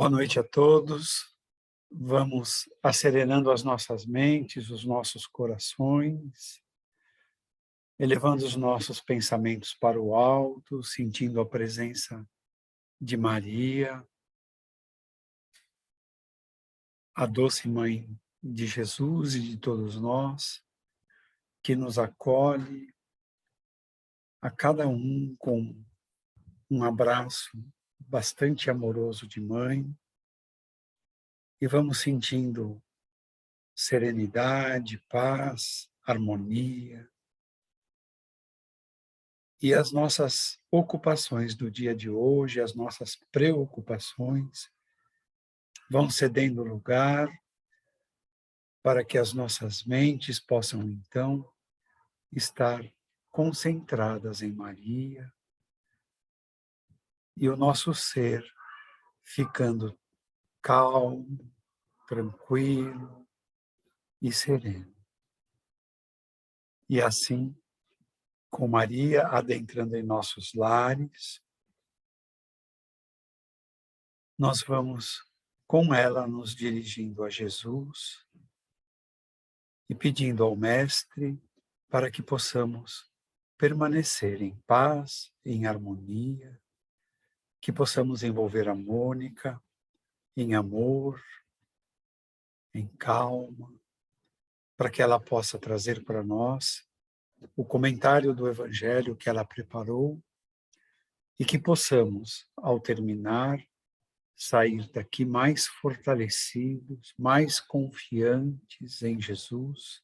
Boa noite a todos. Vamos acerenando as nossas mentes, os nossos corações, elevando os nossos pensamentos para o alto, sentindo a presença de Maria, a doce mãe de Jesus e de todos nós, que nos acolhe a cada um com um abraço bastante amoroso de mãe, e vamos sentindo serenidade, paz, harmonia, e as nossas ocupações do dia de hoje, as nossas preocupações, vão cedendo lugar para que as nossas mentes possam, então, estar concentradas em Maria e o nosso ser ficando calmo, tranquilo e sereno. E assim, com Maria adentrando em nossos lares, nós vamos com ela nos dirigindo a Jesus e pedindo ao Mestre para que possamos permanecer em paz, em harmonia, que possamos envolver a Mônica em amor, em calma, para que ela possa trazer para nós o comentário do Evangelho que ela preparou e que possamos, ao terminar, sair daqui mais fortalecidos, mais confiantes em Jesus,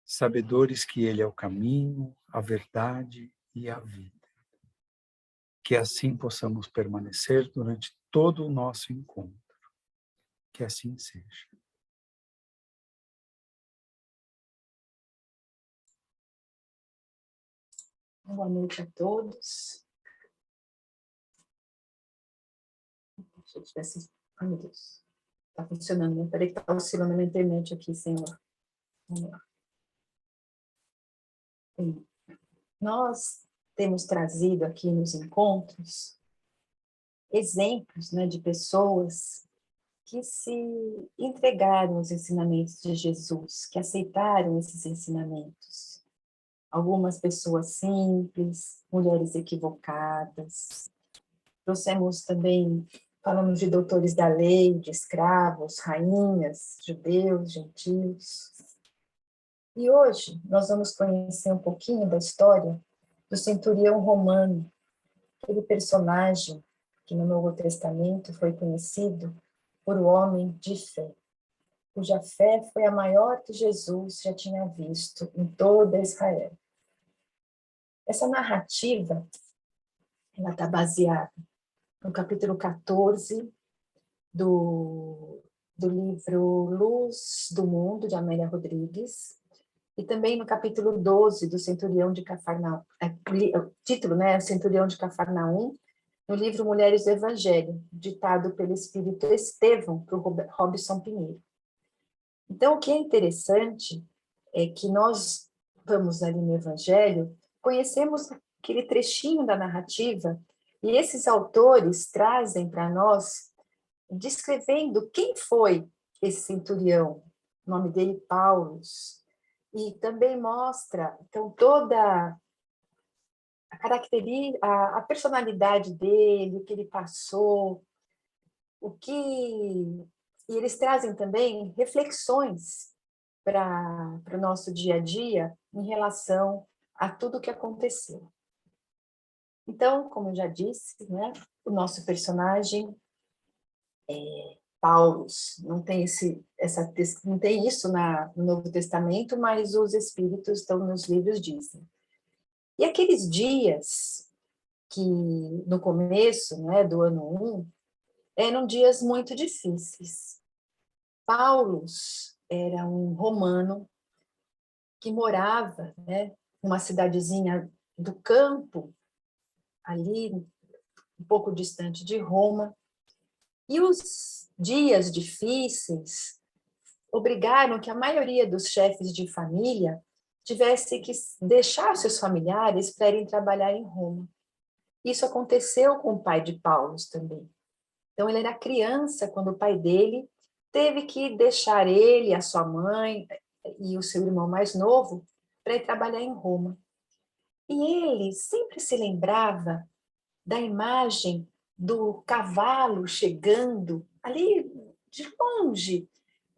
sabedores que Ele é o caminho, a verdade e a vida. Que assim possamos permanecer durante todo o nosso encontro. Que assim seja. Boa noite a todos. Deixa eu ver se... Ai, meu Deus. Está funcionando, né? Peraí que está oscilando a minha internet aqui, Senhor. Vamos lá. Nós temos trazido aqui nos encontros exemplos, né, de pessoas que se entregaram aos ensinamentos de Jesus, que aceitaram esses ensinamentos. Algumas pessoas simples, mulheres equivocadas. Trouxemos também, falamos de doutores da lei, de escravos, rainhas, judeus, gentios. E hoje nós vamos conhecer um pouquinho da história do centurião romano, aquele personagem que no Novo Testamento foi conhecido por um homem de fé, cuja fé foi a maior que Jesus já tinha visto em toda Israel. Essa narrativa, ela está baseada no capítulo 14 do livro Luz do Mundo, de Amélia Rodrigues, e também no capítulo 12 do Centurião de Cafarnaum, o título, né, Centurião de Cafarnaum, no livro Mulheres do Evangelho, ditado pelo Espírito Estevão para o Robson Pinheiro. Então, o que é interessante é que nós vamos ali no Evangelho, conhecemos aquele trechinho da narrativa, e esses autores trazem para nós, descrevendo quem foi esse centurião, o nome dele Paulus, e também mostra, então, toda a personalidade dele, o que ele passou, e eles trazem também reflexões para o nosso dia a dia em relação a tudo o que aconteceu. Então, como eu já disse, né, o nosso personagem é Paulus, não tem não tem isso no Novo Testamento, mas os Espíritos estão nos livros dizem. E aqueles dias que no começo, né, do ano 1, eram dias muito difíceis. Paulus era um romano que morava, né, numa cidadezinha do campo, ali um pouco distante de Roma, e os dias difíceis obrigaram que a maioria dos chefes de família tivesse que deixar seus familiares para irem trabalhar em Roma. Isso aconteceu com o pai de Paulus também. Então, ele era criança quando o pai dele teve que deixar ele, a sua mãe e o seu irmão mais novo para ir trabalhar em Roma. E ele sempre se lembrava da imagem do cavalo chegando ali de longe,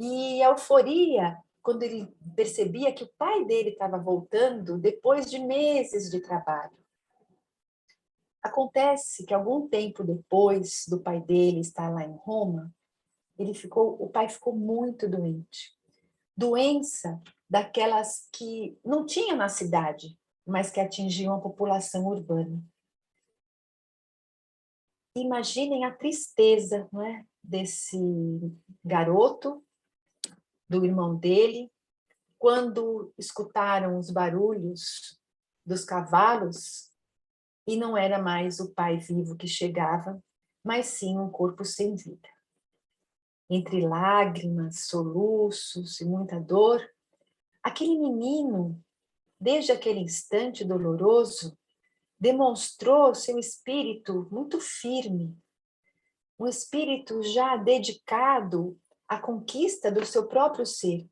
e a euforia quando ele percebia que o pai dele estava voltando depois de meses de trabalho. Acontece que algum tempo depois do pai dele estar lá em Roma, o pai ficou muito doente. Doença daquelas que não tinha na cidade, mas que atingiam a população urbana. Imaginem a tristeza, não é, desse garoto, do irmão dele, quando escutaram os barulhos dos cavalos e não era mais o pai vivo que chegava, mas sim um corpo sem vida. Entre lágrimas, soluços e muita dor, aquele menino, desde aquele instante doloroso, demonstrou seu espírito muito firme, um espírito já dedicado à conquista do seu próprio ser.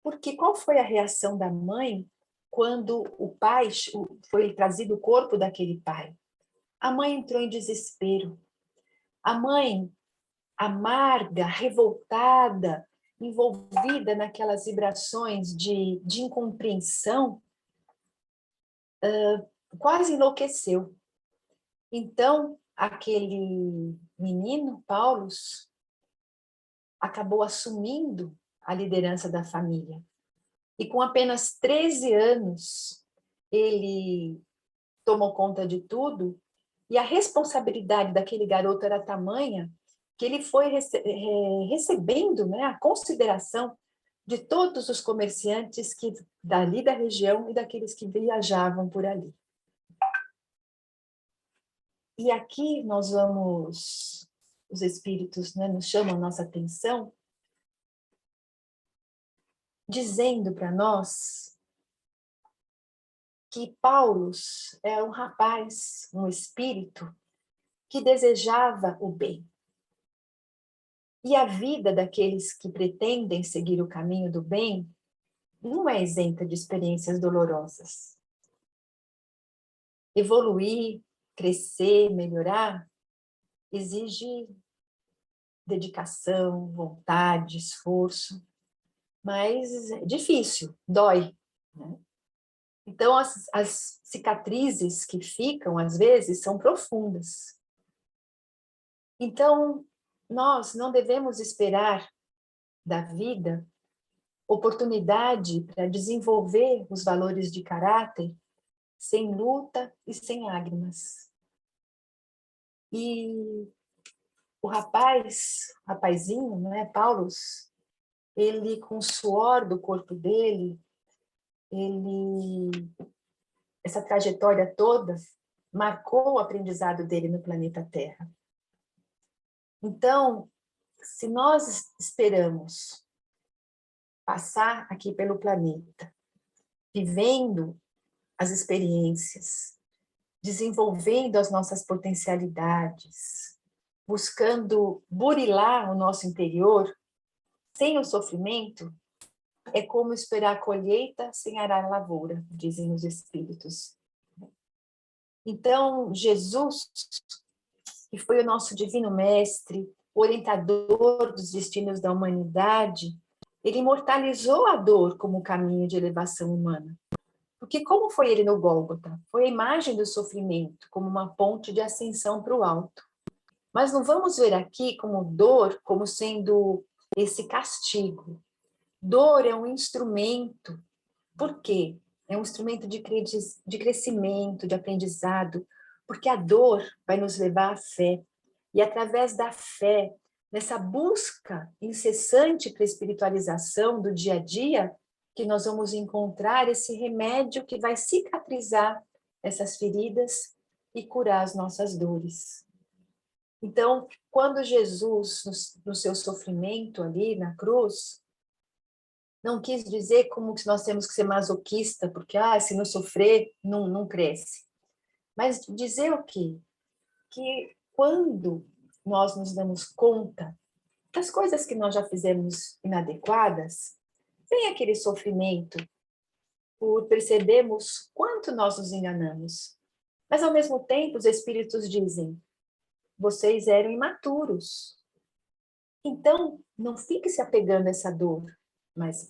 Porque qual foi a reação da mãe quando o pai foi trazido o corpo daquele pai? A mãe entrou em desespero. A mãe, amarga, revoltada, envolvida naquelas vibrações de incompreensão, quase enlouqueceu. Então, aquele menino, Paulo, acabou assumindo a liderança da família. E com apenas 13 anos, ele tomou conta de tudo, e a responsabilidade daquele garoto era tamanha que ele foi recebendo, né, a consideração de todos os comerciantes que dali da região e daqueles que viajavam por ali. E aqui os espíritos, né, nos chamam a nossa atenção, dizendo para nós que Paulo é um rapaz, um espírito, que desejava o bem. E a vida daqueles que pretendem seguir o caminho do bem não é isenta de experiências dolorosas. Evoluir, crescer, melhorar, exige dedicação, vontade, esforço, mas é difícil, dói, né? Então, as cicatrizes que ficam, às vezes, são profundas. Então, nós não devemos esperar da vida oportunidade para desenvolver os valores de caráter sem luta e sem lágrimas. E o rapazinho, né, Paulo, ele, com o suor do corpo dele, essa trajetória toda marcou o aprendizado dele no planeta Terra. Então, se nós esperamos passar aqui pelo planeta, vivendo as experiências, desenvolvendo as nossas potencialidades, buscando burilar o nosso interior, sem o sofrimento, é como esperar a colheita sem arar a lavoura, dizem os espíritos. Então, Jesus, que foi o nosso divino mestre, orientador dos destinos da humanidade, ele imortalizou a dor como caminho de elevação humana. Porque como foi ele no Gólgota? Foi a imagem do sofrimento, como uma ponte de ascensão para o alto. Mas não vamos ver aqui como dor, como sendo esse castigo. Dor é um instrumento. Por quê? É um instrumento de crescimento, de aprendizado, porque a dor vai nos levar à fé. E através da fé, nessa busca incessante para a espiritualização do dia a dia, que nós vamos encontrar esse remédio que vai cicatrizar essas feridas e curar as nossas dores. Então, quando Jesus, no seu sofrimento ali na cruz, não quis dizer como que nós temos que ser masoquista, porque se não sofrer, não cresce. Mas dizer o quê? Que quando nós nos damos conta das coisas que nós já fizemos inadequadas, vem aquele sofrimento por percebermos quanto nós nos enganamos. Mas, ao mesmo tempo, os espíritos dizem, vocês eram imaturos. Então, não fique se apegando a essa dor, mas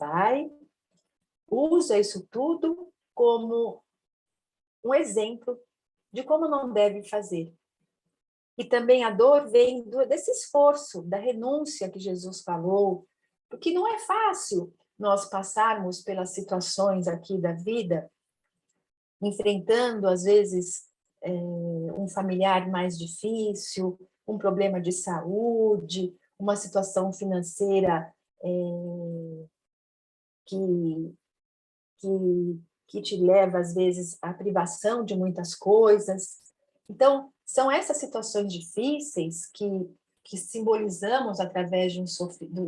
usa isso tudo como um exemplo de como não deve fazer. E também a dor vem desse esforço, da renúncia que Jesus falou, porque não é fácil nós passarmos pelas situações aqui da vida, enfrentando, às vezes, um familiar mais difícil, um problema de saúde, uma situação financeira que, que te leva, às vezes, à privação de muitas coisas. Então, são essas situações difíceis que simbolizamos através de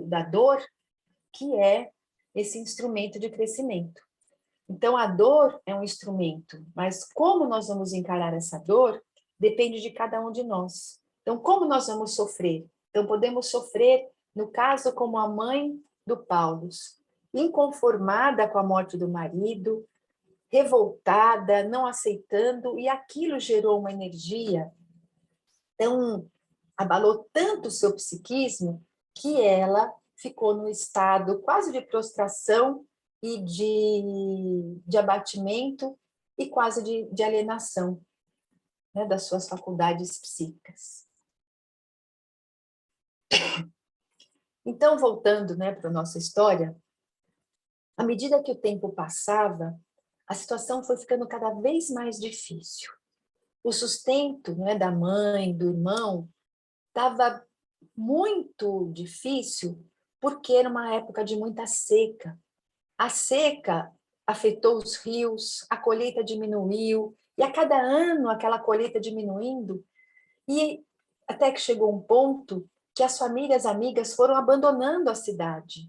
da dor, que é esse instrumento de crescimento. Então, a dor é um instrumento, mas como nós vamos encarar essa dor depende de cada um de nós. Então, como nós vamos sofrer? Então, podemos sofrer, no caso, como a mãe do Paulo, inconformada com a morte do marido, revoltada, não aceitando, e aquilo gerou uma energia tão, abalou tanto o seu psiquismo, que ela ficou no estado quase de prostração e de abatimento e quase de alienação, né, das suas faculdades psíquicas. Então, voltando, né, para a nossa história, à medida que o tempo passava, a situação foi ficando cada vez mais difícil. O sustento, né, da mãe, do irmão, estava muito difícil porque era uma época de muita seca. A seca afetou os rios, a colheita diminuiu, e a cada ano aquela colheita diminuindo, e até que chegou um ponto que as famílias amigas foram abandonando a cidade.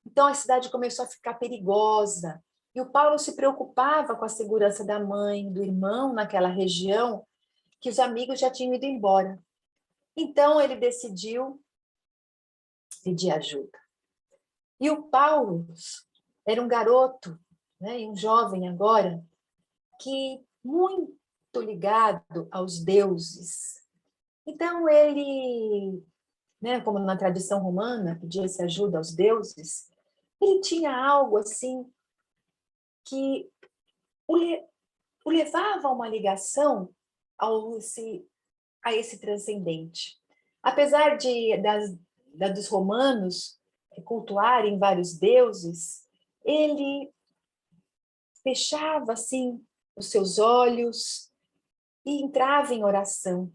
Então a cidade começou a ficar perigosa, e o Paulo se preocupava com a segurança da mãe, do irmão naquela região, que os amigos já tinham ido embora. Então ele decidiu pedir ajuda. E o Paulo era um garoto, né, um jovem agora, que muito ligado aos deuses. Então ele, né, como na tradição romana, pedia-se ajuda aos deuses, ele tinha algo assim que o levava a uma ligação a esse transcendente. Apesar dos romanos cultuarem vários deuses, ele fechava assim os seus olhos e entrava em oração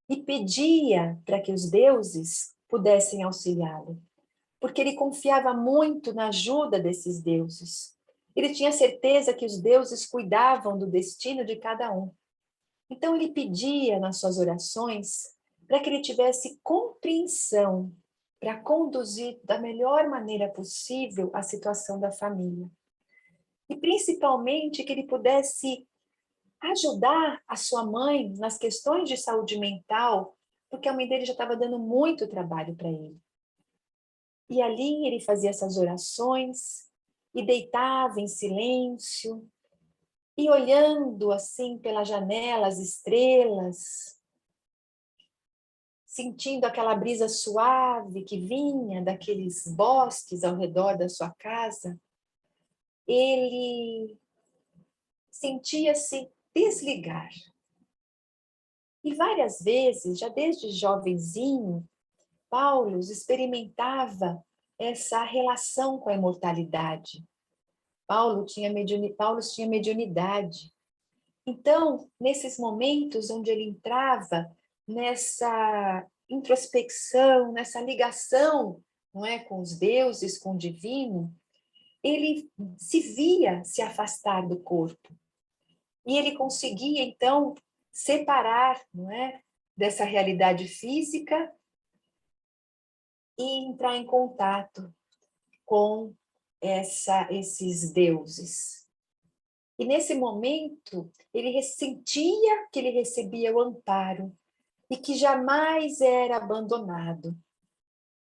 e pedia para que os deuses pudessem auxiliá-lo, porque ele confiava muito na ajuda desses deuses. Ele tinha certeza que os deuses cuidavam do destino de cada um. Então ele pedia nas suas orações para que ele tivesse compreensão para conduzir da melhor maneira possível a situação da família. E principalmente que ele pudesse ajudar a sua mãe nas questões de saúde mental, porque a mãe dele já estava dando muito trabalho para ele. E ali ele fazia essas orações e deitava em silêncio e olhando assim pela janela as estrelas, sentindo aquela brisa suave que vinha daqueles bosques ao redor da sua casa, ele sentia-se desligar. E várias vezes, já desde jovenzinho, Paulo experimentava essa relação com a imortalidade. Paulo tinha mediunidade. Então, nesses momentos onde ele entrava nessa introspecção, nessa ligação, não é, com os deuses, com o divino, ele se via se afastar do corpo. E ele conseguia, então, separar, não é, dessa realidade física e entrar em contato com esses deuses. E nesse momento, ele sentia que ele recebia o amparo, e que jamais era abandonado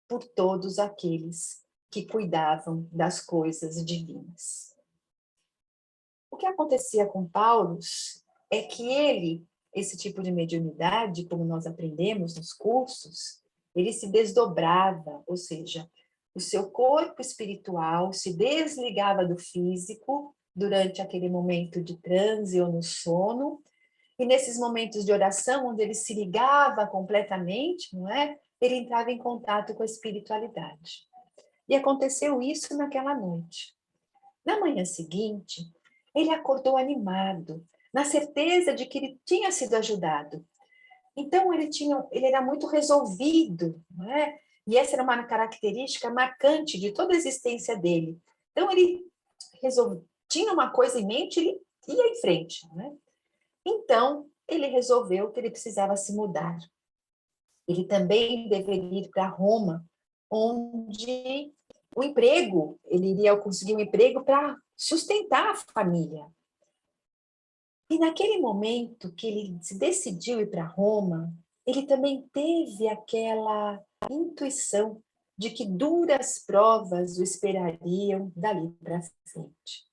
por todos aqueles que cuidavam das coisas divinas. O que acontecia com Paulo é que ele, esse tipo de mediunidade, como nós aprendemos nos cursos, ele se desdobrava, ou seja, o seu corpo espiritual se desligava do físico durante aquele momento de transe ou no sono, e nesses momentos de oração, onde ele se ligava completamente, não é? Ele entrava em contato com a espiritualidade. E aconteceu isso naquela noite. Na manhã seguinte, ele acordou animado, na certeza de que ele tinha sido ajudado. Então, ele era muito resolvido, não é? E essa era uma característica marcante de toda a existência dele. Então, ele tinha uma coisa em mente, ele ia em frente, não é? Então, ele resolveu que ele precisava se mudar. Ele também deveria ir para Roma, onde o emprego, ele iria conseguir um emprego para sustentar a família. E naquele momento que ele se decidiu ir para Roma, ele também teve aquela intuição de que duras provas o esperariam dali para frente.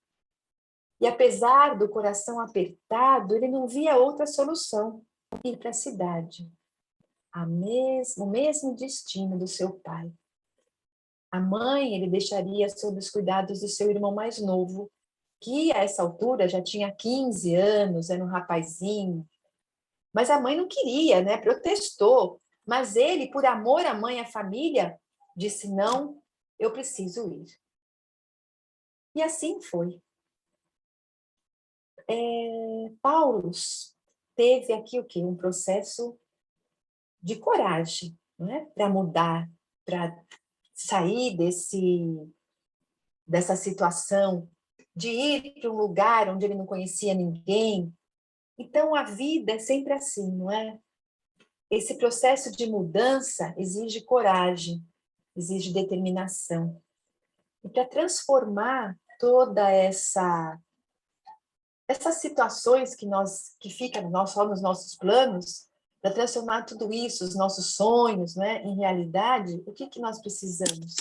E apesar do coração apertado, ele não via outra solução, ir para a cidade. O mesmo destino do seu pai. A mãe ele deixaria sob os cuidados do seu irmão mais novo, que a essa altura já tinha 15 anos, era um rapazinho. Mas a mãe não queria, né? Protestou. Mas ele, por amor à mãe e à família, disse: não, eu preciso ir. E assim foi. Paulo teve aqui o quê? Um processo de coragem, né? Para mudar, para sair dessa situação, de ir para um lugar onde ele não conhecia ninguém. Então, a vida é sempre assim, não é? Esse processo de mudança exige coragem, exige determinação. E para transformar toda essas situações que ficam só nos nossos planos, para transformar tudo isso, os nossos sonhos, né, em realidade, o que nós precisamos?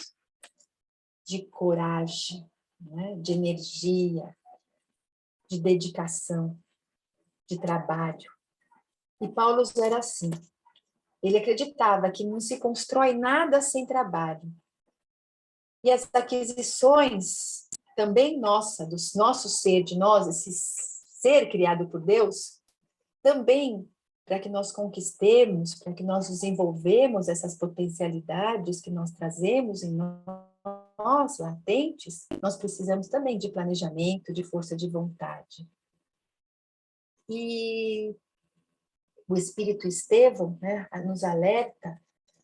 De coragem, né, de energia, de dedicação, de trabalho. E Paulo era assim. Ele acreditava que não se constrói nada sem trabalho. E as aquisições também nossa, do nosso ser, de nós, esse ser criado por Deus, também para que nós conquistemos, para que nós desenvolvemos essas potencialidades que nós trazemos em nós, latentes, nós precisamos também de planejamento, de força de vontade. E o Espírito Estevão, né, nos alerta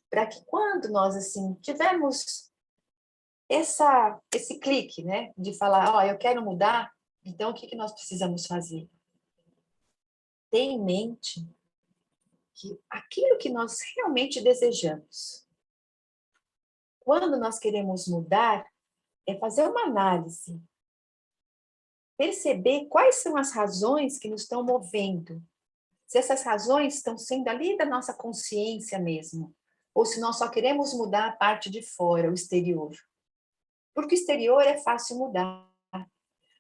para que quando nós assim tivermos esse clique, né, de falar, eu quero mudar, então o que nós precisamos fazer? Ter em mente que aquilo que nós realmente desejamos, quando nós queremos mudar, é fazer uma análise, perceber quais são as razões que nos estão movendo, se essas razões estão sendo ali da nossa consciência mesmo, ou se nós só queremos mudar a parte de fora, o exterior. Porque o exterior é fácil mudar.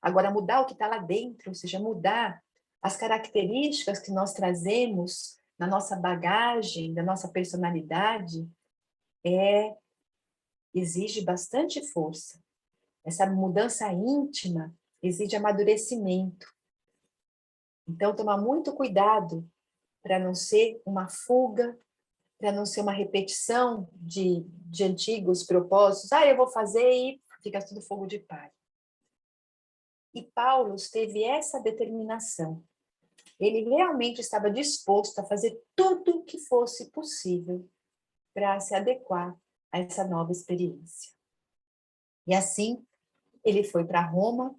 Agora, mudar o que está lá dentro, ou seja, mudar as características que nós trazemos na nossa bagagem, da nossa personalidade, exige bastante força. Essa mudança íntima exige amadurecimento. Então, tomar muito cuidado para não ser uma fuga, para não ser uma repetição de antigos propósitos. Eu vou fazer e fica tudo fogo de palha. E Paulo teve essa determinação. Ele realmente estava disposto a fazer tudo o que fosse possível para se adequar a essa nova experiência. E assim, ele foi para Roma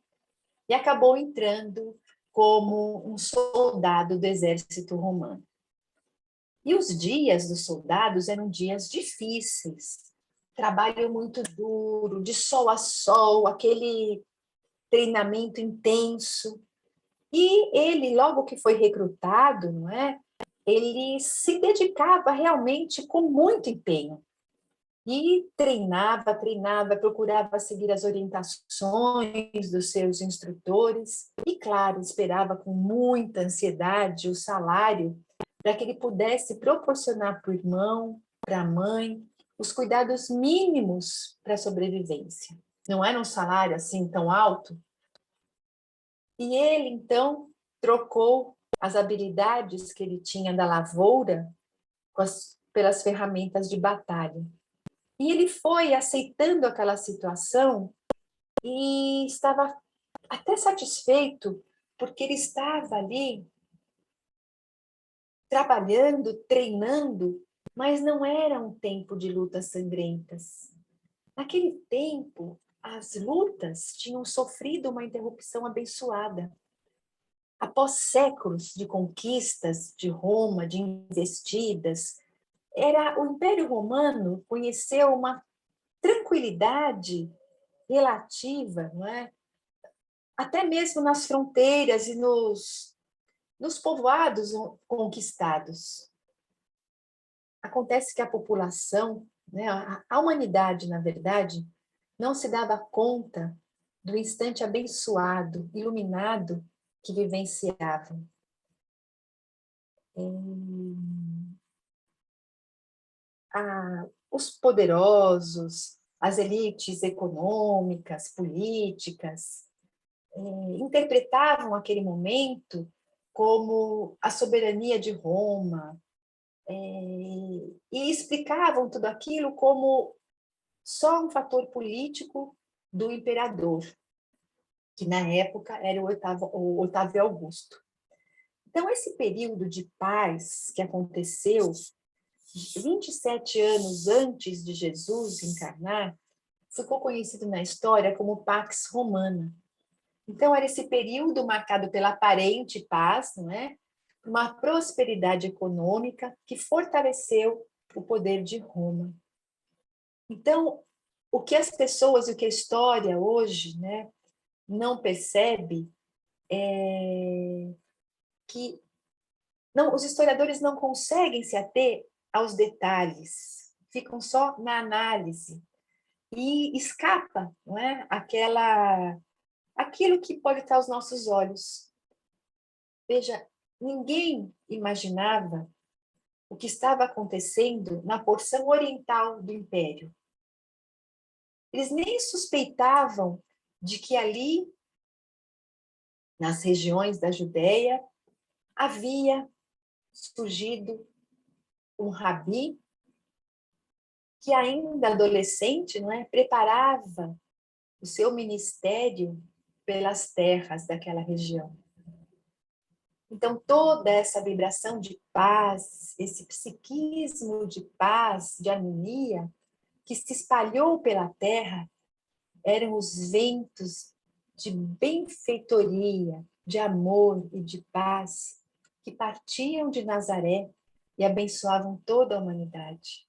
e acabou entrando como um soldado do exército romano. E os dias dos soldados eram dias difíceis, trabalho muito duro, de sol a sol, aquele treinamento intenso. E ele, logo que foi recrutado, não é? ele se dedicava realmente com muito empenho. E treinava, procurava seguir as orientações dos seus instrutores e, claro, esperava com muita ansiedade o salário para que ele pudesse proporcionar para o irmão, para a mãe, os cuidados mínimos para a sobrevivência. Não era um salário assim tão alto. E ele, então, trocou as habilidades que ele tinha da lavoura pelas ferramentas de batalha. E ele foi aceitando aquela situação e estava até satisfeito, porque ele estava ali trabalhando, treinando, mas não era um tempo de lutas sangrentas. Naquele tempo, as lutas tinham sofrido uma interrupção abençoada. Após séculos de conquistas de Roma, de investidas, o Império Romano conheceu uma tranquilidade relativa, não é? Até mesmo nas fronteiras e nos povoados conquistados. Acontece que a população, né, a humanidade, na verdade, não se dava conta do instante abençoado, iluminado que vivenciavam. Os poderosos, as elites econômicas, políticas, interpretavam aquele momento como a soberania de Roma, e explicavam tudo aquilo como só um fator político do imperador, que na época era o Otávio Augusto. Então, esse período de paz que aconteceu 27 anos antes de Jesus encarnar, ficou conhecido na história como Pax Romana. Então, era esse período marcado pela aparente paz, não é? Uma prosperidade econômica que fortaleceu o poder de Roma. Então, o que as pessoas e o que a história hoje, né, não percebe é que os historiadores não conseguem se ater aos detalhes, ficam só na análise e escapa, não é? Aquilo que pode estar aos nossos olhos. Veja, ninguém imaginava o que estava acontecendo na porção oriental do Império. Eles nem suspeitavam de que ali, nas regiões da Judéia, havia surgido um rabi que, ainda adolescente, não é, preparava o seu ministério pelas terras daquela região. Então, toda essa vibração de paz, esse psiquismo de paz, de harmonia, que se espalhou pela terra, eram os ventos de benfeitoria, de amor e de paz, que partiam de Nazaré e abençoavam toda a humanidade.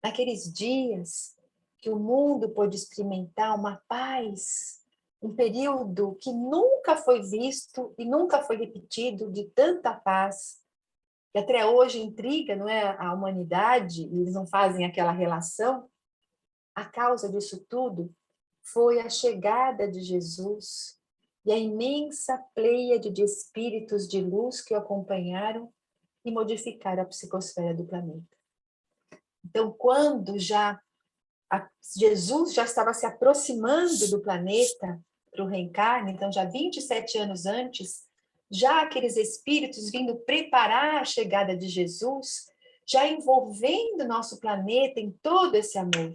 Naqueles dias que o mundo pôde experimentar uma paz, um período que nunca foi visto e nunca foi repetido, de tanta paz, que até hoje intriga, não é, a humanidade, e eles não fazem aquela relação. A causa disso tudo foi a chegada de Jesus e a imensa pleiade de espíritos de luz que o acompanharam e modificaram a psicosfera do planeta. Então, quando Jesus já estava se aproximando do planeta para o reencarne, então já 27 anos antes, já aqueles espíritos vindo preparar a chegada de Jesus, já envolvendo nosso planeta em todo esse amor.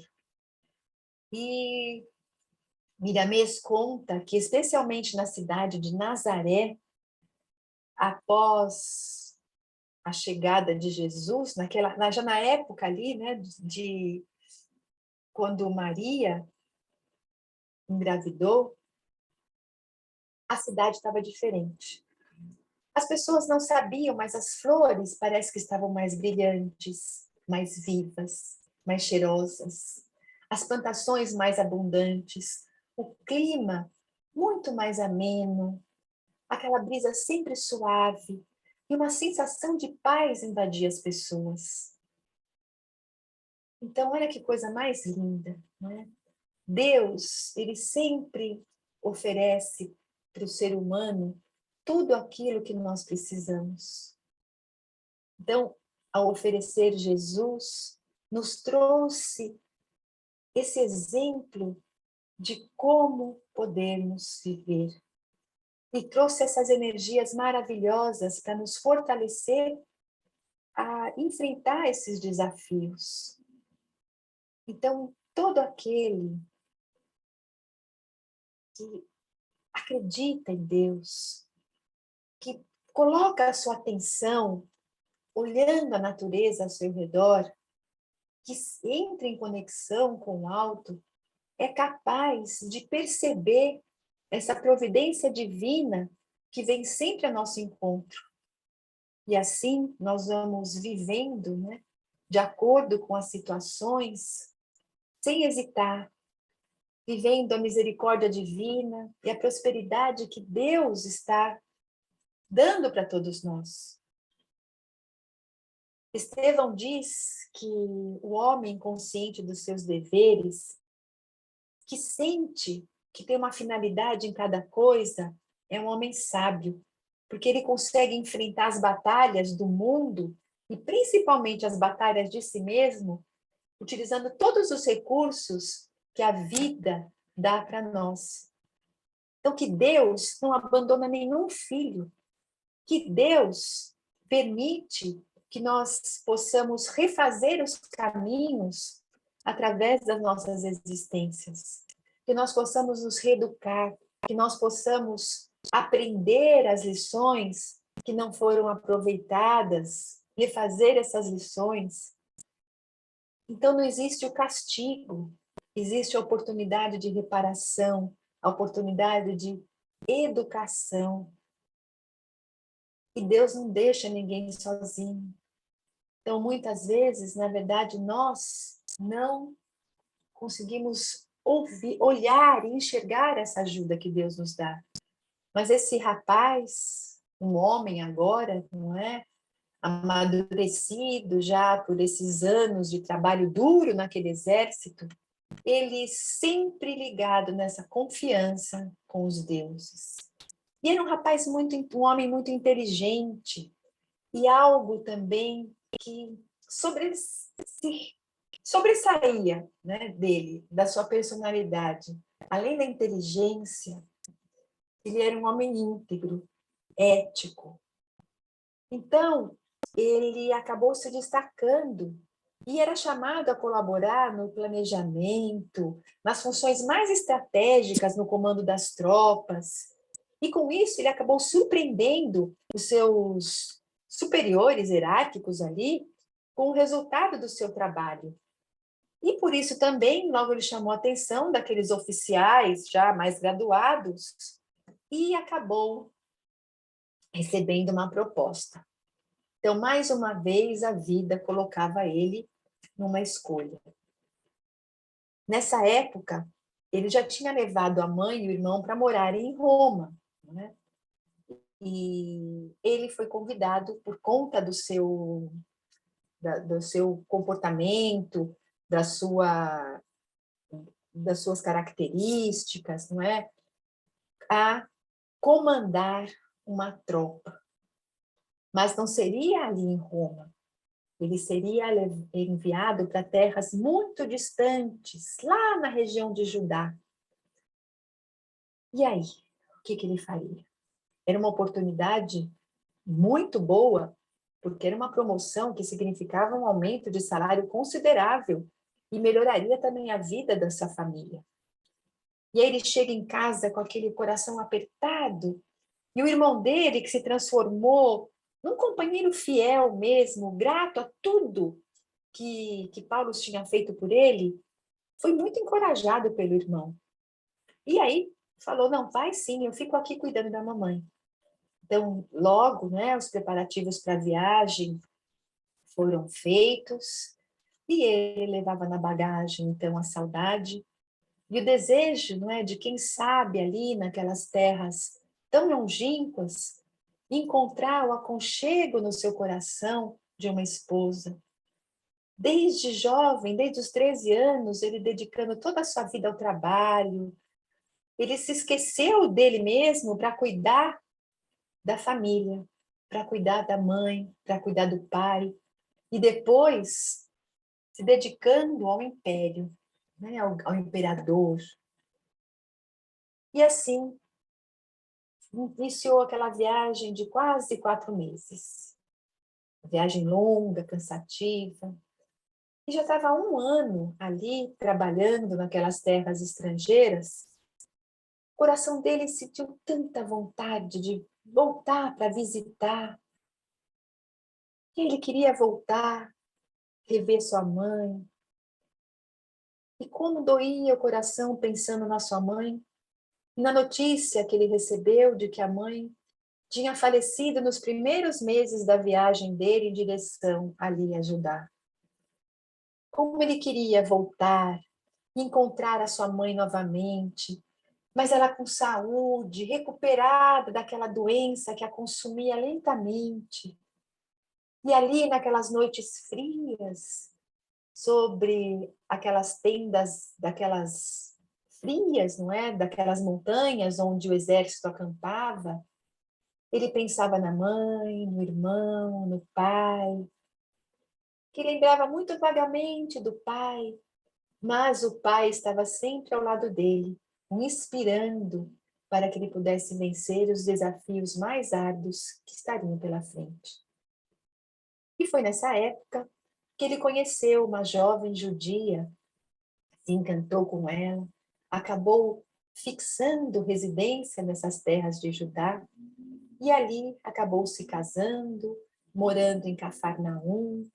E Miramês conta que, especialmente na cidade de Nazaré, após a chegada de Jesus, já na época ali, né, de quando Maria engravidou, a cidade estava diferente. As pessoas não sabiam, mas as flores parece que estavam mais brilhantes, mais vivas, mais cheirosas. As plantações mais abundantes, o clima muito mais ameno, aquela brisa sempre suave, e uma sensação de paz invadia as pessoas. Então, olha que coisa mais linda, não é? Deus, ele sempre oferece para o ser humano tudo aquilo que nós precisamos. Então, ao oferecer Jesus, nos trouxe esse exemplo de como podermos viver. E trouxe essas energias maravilhosas para nos fortalecer a enfrentar esses desafios. Então, todo aquele que acredita em Deus, que coloca a sua atenção olhando a natureza ao seu redor, que entra em conexão com o alto, é capaz de perceber essa providência divina que vem sempre a nosso encontro. E assim nós vamos vivendo, né, de acordo com as situações, sem hesitar, vivendo a misericórdia divina e a prosperidade que Deus está dando para todos nós. Estevão diz que o homem consciente dos seus deveres, que sente que tem uma finalidade em cada coisa, é um homem sábio, porque ele consegue enfrentar as batalhas do mundo e principalmente as batalhas de si mesmo, utilizando todos os recursos que a vida dá para nós. Então, que Deus não abandona nenhum filho, que Deus permite que nós possamos refazer os caminhos através das nossas existências, que nós possamos nos reeducar, que nós possamos aprender as lições que não foram aproveitadas, refazer essas lições. Então, não existe o castigo, existe a oportunidade de reparação, a oportunidade de educação. E Deus não deixa ninguém sozinho. Então, muitas vezes, na verdade, nós não conseguimos ouvir, olhar e enxergar essa ajuda que Deus nos dá. Mas esse rapaz, um homem agora, não é? Amadurecido já por esses anos de trabalho duro naquele exército, ele sempre ligado nessa confiança com os deuses. E era um rapaz um homem muito inteligente, e algo também que sobressaía, né, dele, da sua personalidade. Além da inteligência, ele era um homem íntegro, ético. Então, ele acabou se destacando e era chamado a colaborar no planejamento, nas funções mais estratégicas no comando das tropas. E com isso ele acabou surpreendendo os seus superiores hierárquicos ali com o resultado do seu trabalho. E por isso também, logo ele chamou a atenção daqueles oficiais já mais graduados e acabou recebendo uma proposta. Então, mais uma vez, a vida colocava ele numa escolha. Nessa época, ele já tinha levado a mãe e o irmão para morarem em Roma, né? E ele foi convidado por conta do seu comportamento, das suas características, não é? A comandar uma tropa. Mas não seria ali em Roma. Ele seria enviado para terras muito distantes, lá na região de Judá. E aí, o que ele faria? Era uma oportunidade muito boa, porque era uma promoção que significava um aumento de salário considerável e melhoraria também a vida da sua família. E aí ele chega em casa com aquele coração apertado, e o irmão dele, que se transformou num companheiro fiel mesmo, grato a tudo que Paulo tinha feito por ele, foi muito encorajado pelo irmão. E aí falou, não, vai sim, eu fico aqui cuidando da mamãe. Então, logo, né, os preparativos para a viagem foram feitos, e ele levava na bagagem, então, a saudade e o desejo, não é, de quem sabe ali naquelas terras tão longínquas, encontrar o aconchego no seu coração de uma esposa. Desde jovem, desde os 13 anos, ele dedicando toda a sua vida ao trabalho, ele se esqueceu dele mesmo para cuidar da família, para cuidar da mãe, para cuidar do pai, e depois se dedicando ao império, né, ao imperador. E assim, iniciou aquela viagem de quase 4 meses. Viagem longa, cansativa. E já estava há 1 ano ali, trabalhando naquelas terras estrangeiras. O coração dele sentiu tanta vontade de voltar para visitar. E ele queria voltar, rever sua mãe. E como doía o coração pensando na sua mãe, e na notícia que ele recebeu de que a mãe tinha falecido nos primeiros meses da viagem dele em direção ali a Judá. Como ele queria voltar, encontrar a sua mãe novamente, mas ela com saúde, recuperada daquela doença que a consumia lentamente. E ali, naquelas noites frias, sobre aquelas tendas, daquelas frias, não é? Daquelas montanhas onde o exército acampava, ele pensava na mãe, no irmão, no pai, que lembrava muito vagamente do pai, mas o pai estava sempre ao lado dele, o inspirando para que ele pudesse vencer os desafios mais árduos que estariam pela frente. E foi nessa época que ele conheceu uma jovem judia, se encantou com ela, acabou fixando residência nessas terras de Judá, e ali acabou se casando, morando em Cafarnaum.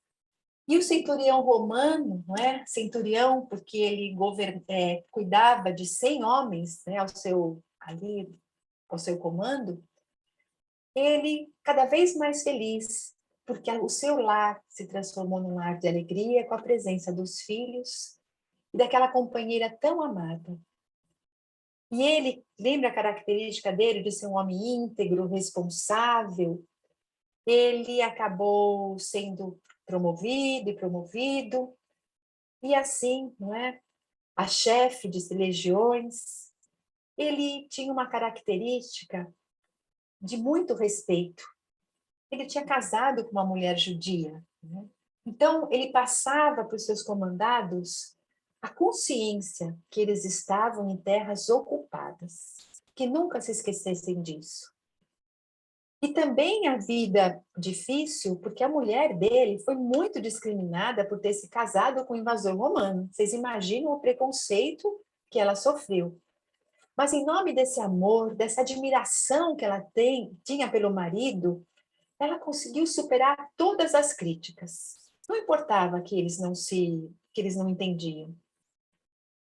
E o centurião romano, não é? Centurião, porque ele cuidava de 100 homens, né, ao seu comando, ele cada vez mais feliz, porque o seu lar se transformou num lar de alegria com a presença dos filhos e daquela companheira tão amada. E ele, lembra a característica dele de ser um homem íntegro, responsável? Ele acabou sendo promovido, e assim, não é? A chefe de legiões, ele tinha uma característica de muito respeito. Ele tinha casado com uma mulher judia, né? Então, ele passava para os seus comandados a consciência que eles estavam em terras ocupadas, que nunca se esquecessem disso. E também a vida difícil, porque a mulher dele foi muito discriminada por ter se casado com um invasor romano. Vocês imaginam o preconceito que ela sofreu. Mas em nome desse amor, dessa admiração que ela tinha pelo marido, ela conseguiu superar todas as críticas. Não importava que eles não entendiam.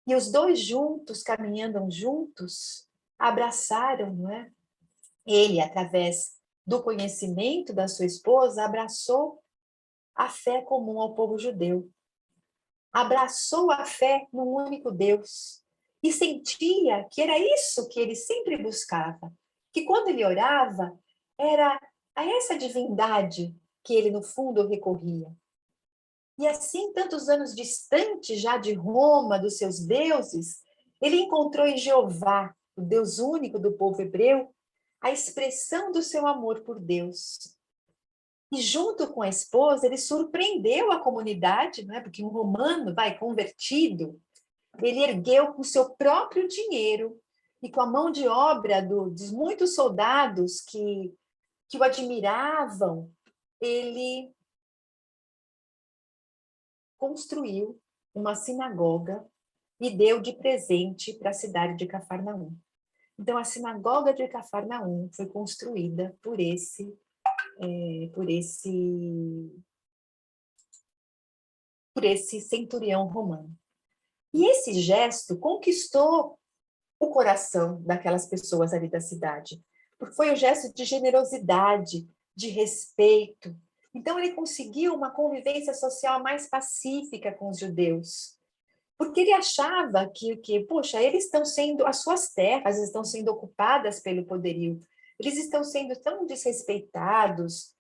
E os dois juntos, caminhando juntos, abraçaram, não é? Ele, através do conhecimento da sua esposa, abraçou a fé comum ao povo judeu. Abraçou a fé no único Deus. E sentia que era isso que ele sempre buscava. Que quando ele orava, era a essa divindade que ele, no fundo, recorria. E assim, tantos anos distante já de Roma, dos seus deuses, ele encontrou em Jeová, o Deus único do povo hebreu, a expressão do seu amor por Deus. E junto com a esposa, ele surpreendeu a comunidade, né? Porque um romano, convertido, ele ergueu com seu próprio dinheiro e com a mão de obra dos muitos soldados que o admiravam, ele construiu uma sinagoga e deu de presente para a cidade de Cafarnaum. Então, a sinagoga de Cafarnaum foi construída por esse centurião romano. E esse gesto conquistou o coração daquelas pessoas ali da cidade, porque foi um gesto de generosidade, de respeito. Então, ele conseguiu uma convivência social mais pacífica com os judeus, porque ele achava poxa, eles estão sendo, as suas terras estão sendo ocupadas pelo poderio, Eles estão sendo tão desrespeitados,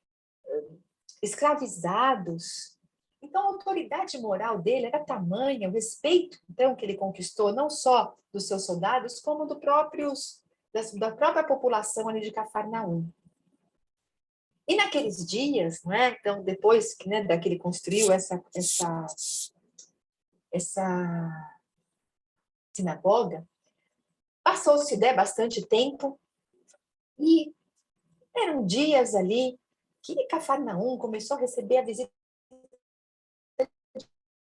escravizados. Então, a autoridade moral dele era tamanha, o respeito, então, que ele conquistou, não só dos seus soldados, como da própria população ali de Cafarnaum. E naqueles dias, não é? Então, depois que, né, que ele construiu essa sinagoga, passou-se, né, bastante tempo, e eram dias ali que Cafarnaum começou a receber a visita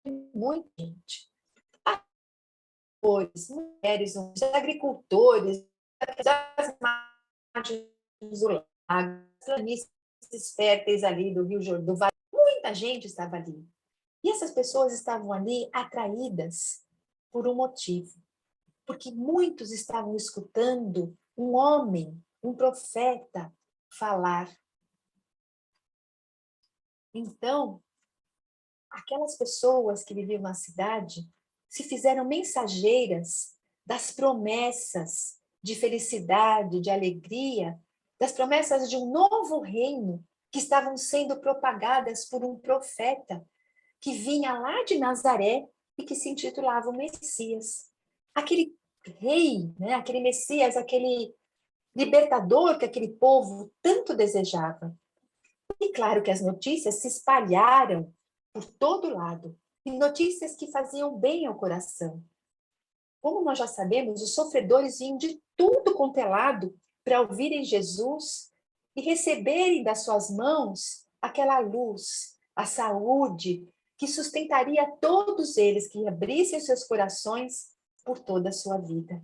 de muita gente. Mulheres, agricultores, das margens do lago, planícies férteis ali do Rio Jordão, do Vale. Muita gente estava ali. E essas pessoas estavam ali atraídas por um motivo. Porque muitos estavam escutando um homem, um profeta, falar. Então, aquelas pessoas que viviam na cidade se fizeram mensageiras das promessas de felicidade, de alegria, das promessas de um novo reino que estavam sendo propagadas por um profeta que vinha lá de Nazaré e que se intitulava o Messias. Aquele rei, né? Aquele Messias, aquele libertador que aquele povo tanto desejava. E claro que as notícias se espalharam por todo lado, e notícias que faziam bem ao coração. Como nós já sabemos, os sofredores vinham de tudo quanto é lado para ouvirem Jesus e receberem das suas mãos aquela luz, a saúde, que sustentaria todos eles que abrissem os seus corações por toda a sua vida.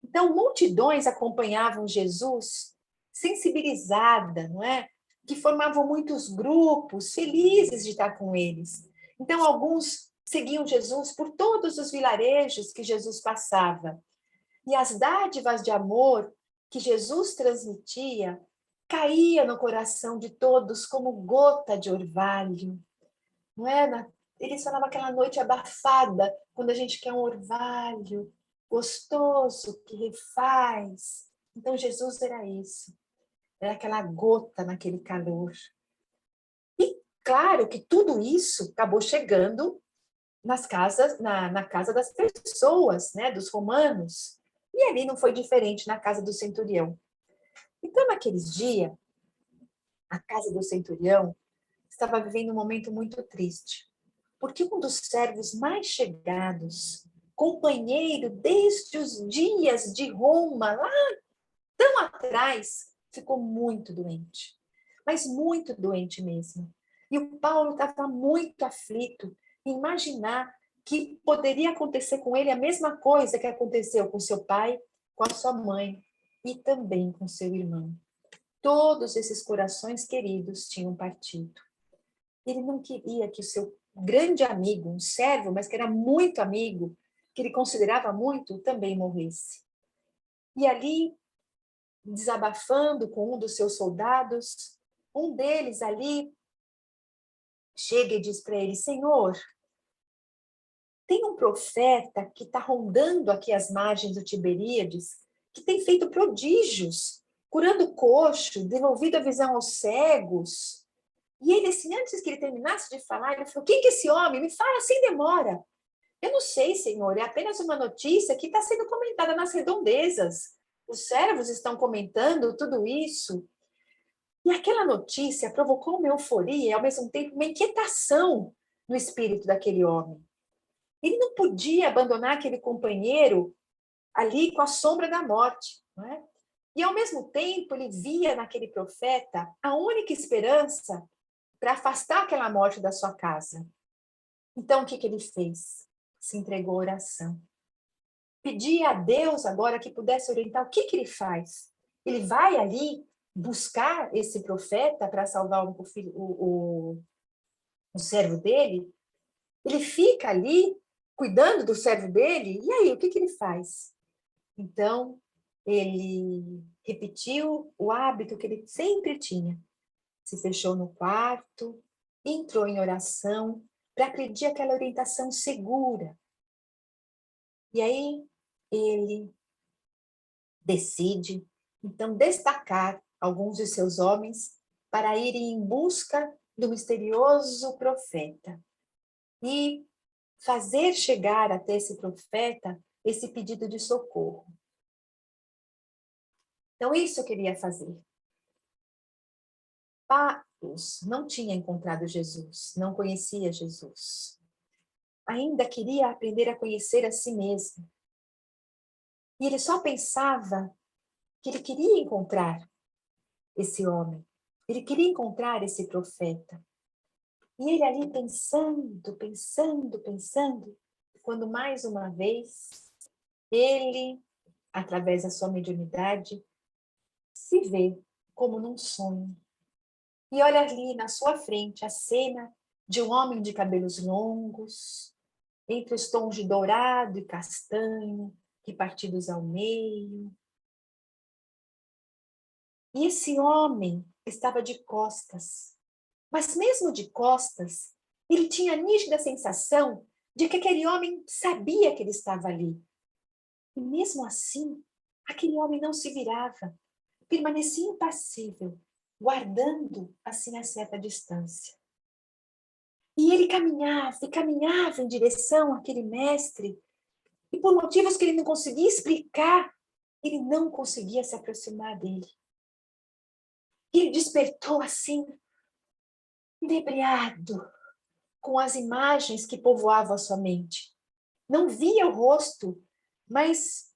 Então, multidões acompanhavam Jesus, sensibilizada, não é? Que formavam muitos grupos, felizes de estar com eles. Então, alguns seguiam Jesus por todos os vilarejos que Jesus passava. E as dádivas de amor que Jesus transmitia caía no coração de todos como gota de orvalho. Não é? Eles falavam aquela noite abafada, quando a gente quer um orvalho gostoso, que refaz. Então, Jesus era isso. Era aquela gota naquele calor. E claro que tudo isso acabou chegando nas casas, na casa das pessoas, né, dos romanos. E ali não foi diferente na casa do centurião. Então, naqueles dias, a casa do centurião estava vivendo um momento muito triste, porque um dos servos mais chegados, companheiro desde os dias de Roma, lá tão atrás, ficou muito doente, mas muito doente mesmo. E o Paulo estava muito aflito em imaginar que poderia acontecer com ele a mesma coisa que aconteceu com seu pai, com a sua mãe e também com seu irmão. Todos esses corações queridos tinham partido. Ele não queria que o seu grande amigo, um servo, mas que era muito amigo, que ele considerava muito, também morresse. E ali, desabafando com um dos seus soldados, um deles ali chega e diz para ele: Senhor, tem um profeta que está rondando aqui as margens do Tiberíades, que tem feito prodígios, curando coxo, devolvido a visão aos cegos. E ele, assim, antes que ele terminasse de falar, ele falou: quem que é esse homem? Me fala sem demora. Eu não sei, Senhor, é apenas uma notícia que está sendo comentada nas redondezas. Os servos estão comentando tudo isso. E aquela notícia provocou uma euforia e, ao mesmo tempo, uma inquietação no espírito daquele homem. Ele não podia abandonar aquele companheiro ali com a sombra da morte, não é? E, ao mesmo tempo, ele via naquele profeta a única esperança para afastar aquela morte da sua casa. Então, o que ele fez? Se entregou à oração. Pedia a Deus agora que pudesse orientar o que ele faz. Ele vai ali buscar esse profeta para salvar o servo dele? Ele fica ali cuidando do servo dele? E aí, o que ele faz? Então, ele repetiu o hábito que ele sempre tinha. Se fechou no quarto, entrou em oração para pedir aquela orientação segura. E aí ele decide então destacar alguns de seus homens para irem em busca do misterioso profeta e fazer chegar até esse profeta esse pedido de socorro. Então, isso eu queria fazer. Paulo não tinha encontrado Jesus, não conhecia Jesus. Ainda queria aprender a conhecer a si mesmo. E ele só pensava que ele queria encontrar esse homem. Ele queria encontrar esse profeta. E ele ali pensando, quando mais uma vez ele, através da sua mediunidade, se vê como num sonho. E olha ali na sua frente a cena de um homem de cabelos longos, entre os tons de dourado e castanho, repartidos ao meio. E esse homem estava de costas. Mas mesmo de costas, ele tinha a nítida sensação de que aquele homem sabia que ele estava ali. E mesmo assim, aquele homem não se virava, permanecia impassível, guardando assim a certa distância. E ele caminhava e caminhava em direção àquele mestre, e por motivos que ele não conseguia explicar, ele não conseguia se aproximar dele. E ele despertou assim, inebriado, com as imagens que povoavam a sua mente. Não via o rosto, mas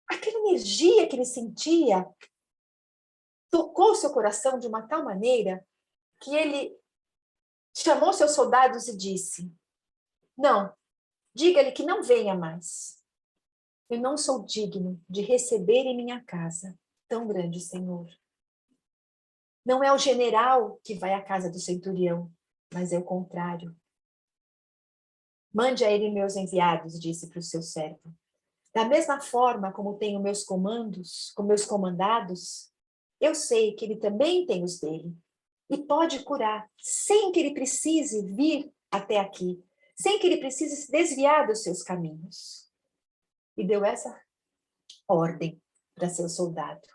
aquela energia que ele sentia tocou seu coração de uma tal maneira que ele chamou seus soldados e disse: não, diga-lhe que não venha mais. Eu não sou digno de receber em minha casa tão grande senhor. Não é o general que vai à casa do centurião, mas é o contrário. Mande a ele meus enviados, disse para o seu servo. Da mesma forma como tenho meus comandos, com meus comandados, eu sei que ele também tem os dele. E pode curar, sem que ele precise vir até aqui, sem que ele precise se desviar dos seus caminhos. E deu essa ordem para seu soldado.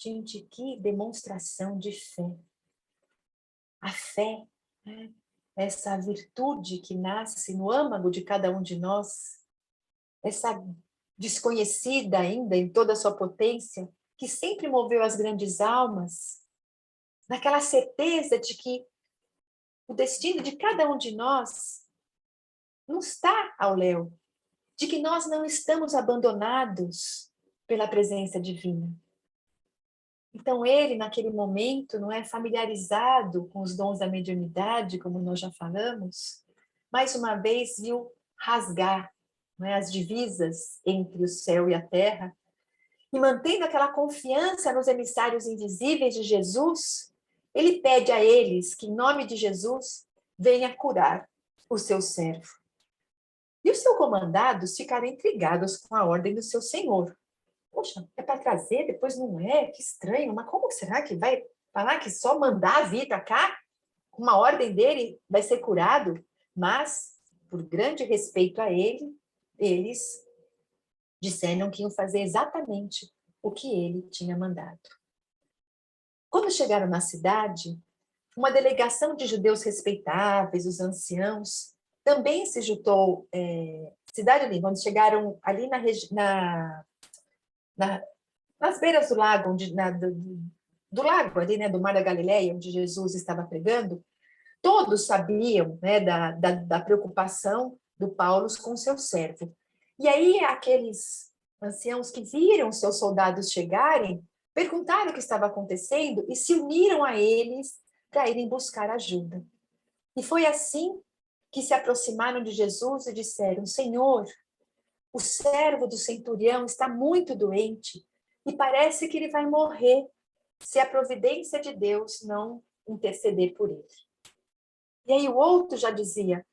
Gente, que demonstração de fé. A fé, né? Essa virtude que nasce no âmago de cada um de nós, essa desconhecida ainda em toda a sua potência, que sempre moveu as grandes almas, naquela certeza de que o destino de cada um de nós não está ao léu, de que nós não estamos abandonados pela presença divina. Então ele, naquele momento, não é familiarizado com os dons da mediunidade, como nós já falamos, mais uma vez viu rasgar, não é, as divisas entre o céu e a terra, e mantendo aquela confiança nos emissários invisíveis de Jesus, ele pede a eles que, em nome de Jesus, venha curar o seu servo. E os seus comandados ficaram intrigados com a ordem do seu senhor. Poxa, é para trazer, depois não é? Que estranho, mas como será que vai falar que só mandar vir para cá? Com uma ordem dele vai ser curado? Mas, por grande respeito a ele, eles disseram que iam fazer exatamente o que ele tinha mandado. Quando chegaram na cidade, uma delegação de judeus respeitáveis, os anciãos, também se juntou, cidade ali, quando chegaram ali nas beiras do lago, do lago ali, né, do Mar da Galileia, onde Jesus estava pregando, todos sabiam, né, da preocupação do Paulo com seu servo. E aí aqueles anciãos que viram seus soldados chegarem, perguntaram o que estava acontecendo e se uniram a eles para irem buscar ajuda. E foi assim que se aproximaram de Jesus e disseram: Senhor, o servo do centurião está muito doente e parece que ele vai morrer se a providência de Deus não interceder por ele. E aí o outro já dizia: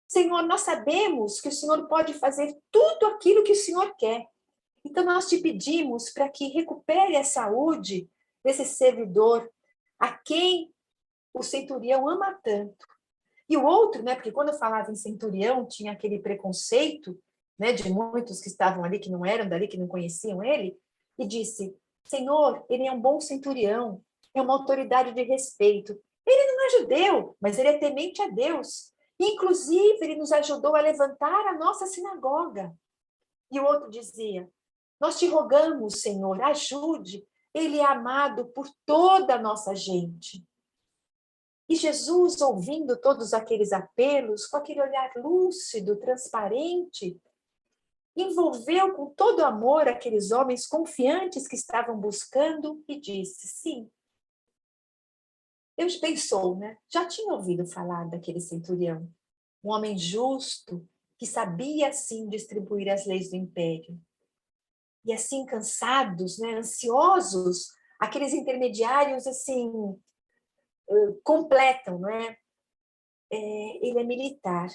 Senhor, nós sabemos que o Senhor pode fazer tudo aquilo que o Senhor quer. Então nós te pedimos para que recupere a saúde desse servidor a quem o centurião ama tanto. E o outro, né, porque quando eu falava em centurião, tinha aquele preconceito, né, de muitos que estavam ali, que não eram dali, que não conheciam ele, e disse: Senhor, ele é um bom centurião, é uma autoridade de respeito. Ele não é judeu, mas ele é temente a Deus. Inclusive, ele nos ajudou a levantar a nossa sinagoga. E o outro dizia: nós te rogamos, Senhor, ajude. Ele é amado por toda a nossa gente. E Jesus, ouvindo todos aqueles apelos, com aquele olhar lúcido, transparente, envolveu com todo amor aqueles homens confiantes que estavam buscando e disse: sim. Deus pensou, né? Já tinha ouvido falar daquele centurião, um homem justo que sabia, assim, distribuir as leis do império. E assim, cansados, né, ansiosos, aqueles intermediários, assim, completam, não é? Ele é militar,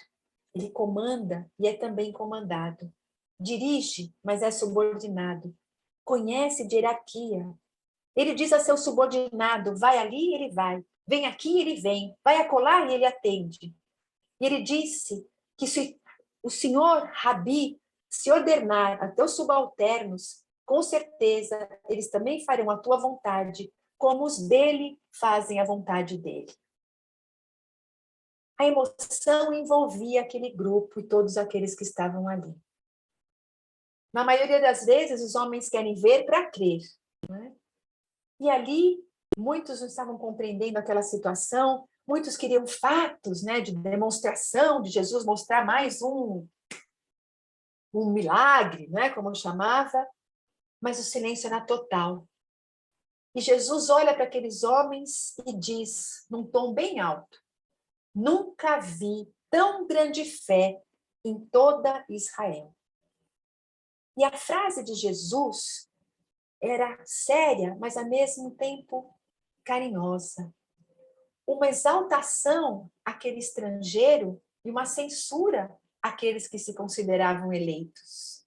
ele comanda e é também comandado. Dirige, mas é subordinado. Conhece de hierarquia. Ele diz a seu subordinado: vai ali, ele vai. Vem aqui, ele vem. Vai acolá e ele atende. E ele disse que se o senhor Rabi se ordenar a teus subalternos, com certeza eles também farão a tua vontade, como os dele fazem a vontade dele. A emoção envolvia aquele grupo e todos aqueles que estavam ali. Na maioria das vezes, os homens querem ver para crer, né? E ali, muitos não estavam compreendendo aquela situação, muitos queriam fatos, né, de demonstração de Jesus, mostrar mais um milagre, né, como eu chamava, mas o silêncio era total. E Jesus olha para aqueles homens e diz, num tom bem alto: nunca vi tão grande fé em toda Israel. E a frase de Jesus era séria, mas ao mesmo tempo carinhosa. Uma exaltação àquele estrangeiro e uma censura àqueles que se consideravam eleitos.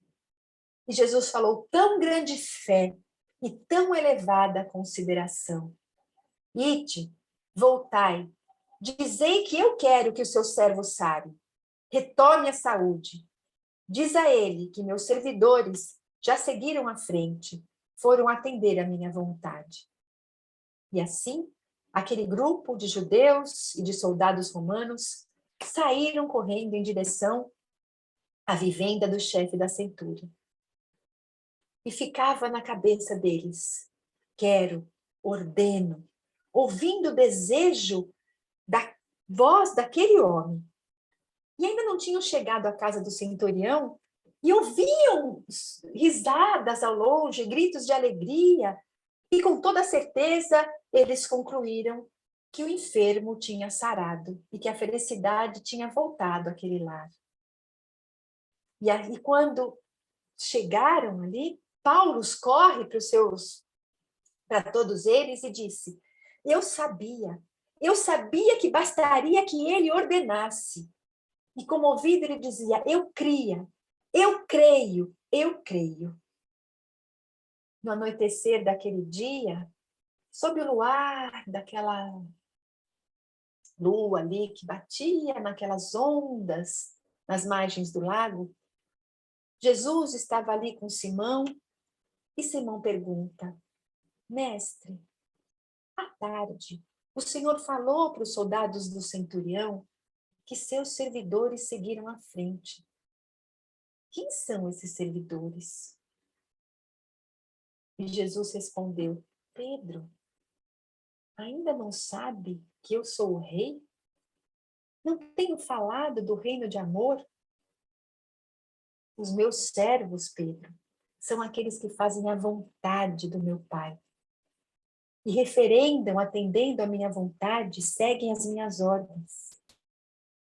E Jesus falou: tão grande fé e tão elevada consideração. Ide, voltai, dizei que eu quero que o seu servo sare. Retorne a saúde. Diz a ele que meus servidores já seguiram à frente, foram atender a minha vontade. E assim, aquele grupo de judeus e de soldados romanos saíram correndo em direção à vivenda do chefe da centúria. E ficava na cabeça deles: quero, ordeno, ouvindo o desejo da voz daquele homem. E ainda não tinham chegado à casa do centurião e ouviam risadas ao longe, gritos de alegria, e com toda certeza eles concluíram que o enfermo tinha sarado e que a felicidade tinha voltado àquele lar. E aí, quando chegaram ali, Paulo corre para todos eles e disse: eu sabia que bastaria que ele ordenasse. E comovido ele dizia: eu cria, eu creio, eu creio. No anoitecer daquele dia, sob o luar daquela lua ali que batia naquelas ondas nas margens do lago, Jesus estava ali com Simão e Simão pergunta: mestre, à tarde, o Senhor falou para os soldados do centurião que seus servidores seguiram à frente. Quem são esses servidores? E Jesus respondeu: Pedro, ainda não sabe que eu sou o rei? Não tenho falado do reino de amor? Os meus servos, Pedro, são aqueles que fazem a vontade do meu Pai. E referendam, atendendo à minha vontade, seguem as minhas ordens.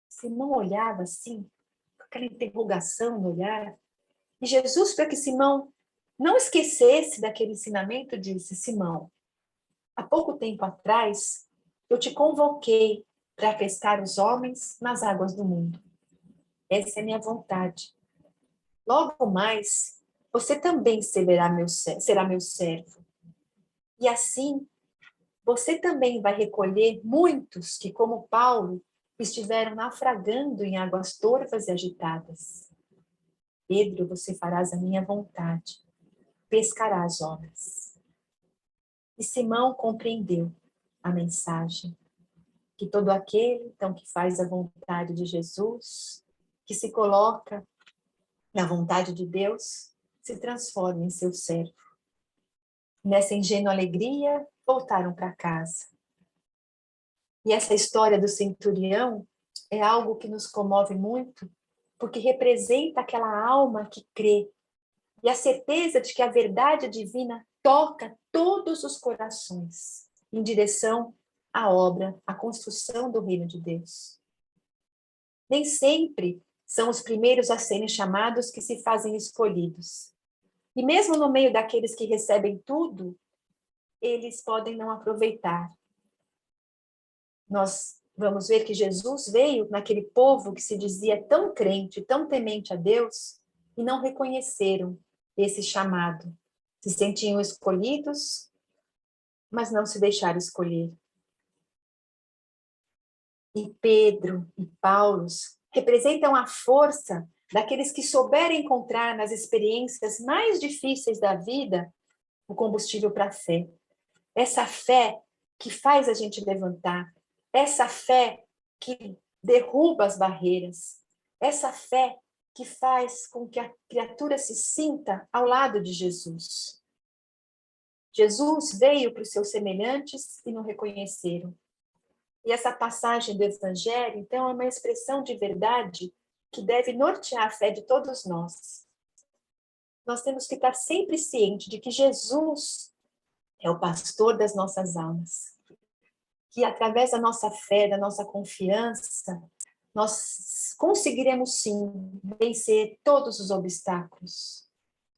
Simão olhava assim, com aquela interrogação no olhar. E Jesus, para que Simão não esquecesse daquele ensinamento, disse: Simão, há pouco tempo atrás, eu te convoquei para pescar os homens nas águas do mundo. Essa é a minha vontade. Logo mais, você também será meu servo. E assim, você também vai recolher muitos que, como Paulo, estiveram naufragando em águas turvas e agitadas. Pedro, você farás a minha vontade. pescarás homens. E Simão compreendeu a mensagem, que todo aquele, então, que faz a vontade de Jesus, que se coloca na vontade de Deus, se transforma em seu servo. Nessa ingênua alegria, voltaram para casa. E essa história do centurião é algo que nos comove muito, porque representa aquela alma que crê, e a certeza de que a verdade divina toca todos os corações em direção à obra, à construção do reino de Deus. Nem sempre são os primeiros a serem chamados que se fazem escolhidos. E mesmo no meio daqueles que recebem tudo, eles podem não aproveitar. Nós vamos ver que Jesus veio naquele povo que se dizia tão crente, tão temente a Deus, e não reconheceram esse chamado. Se sentiam escolhidos, mas não se deixaram escolher. E Pedro e Paulo representam a força daqueles que souberam encontrar nas experiências mais difíceis da vida o combustível para a fé. Essa fé que faz a gente levantar, essa fé que derruba as barreiras, essa fé que faz com que a criatura se sinta ao lado de Jesus. Jesus veio para os seus semelhantes e não reconheceram. E essa passagem do Evangelho, então, é uma expressão de verdade que deve nortear a fé de todos nós. Nós temos que estar sempre cientes de que Jesus é o pastor das nossas almas. Que através da nossa fé, da nossa confiança, nós conseguiremos sim vencer todos os obstáculos.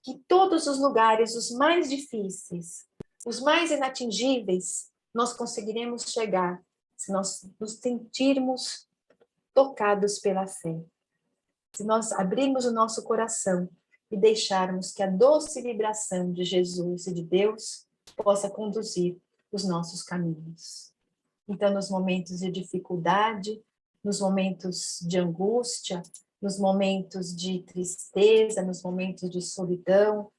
Que todos os lugares, os mais difíceis, os mais inatingíveis, nós conseguiremos chegar se nós nos sentirmos tocados pela fé. Se nós abrirmos o nosso coração e deixarmos que a doce vibração de Jesus e de Deus possa conduzir os nossos caminhos. Então, nos momentos de dificuldade, nos momentos de angústia, nos momentos de tristeza, nos momentos de solidão,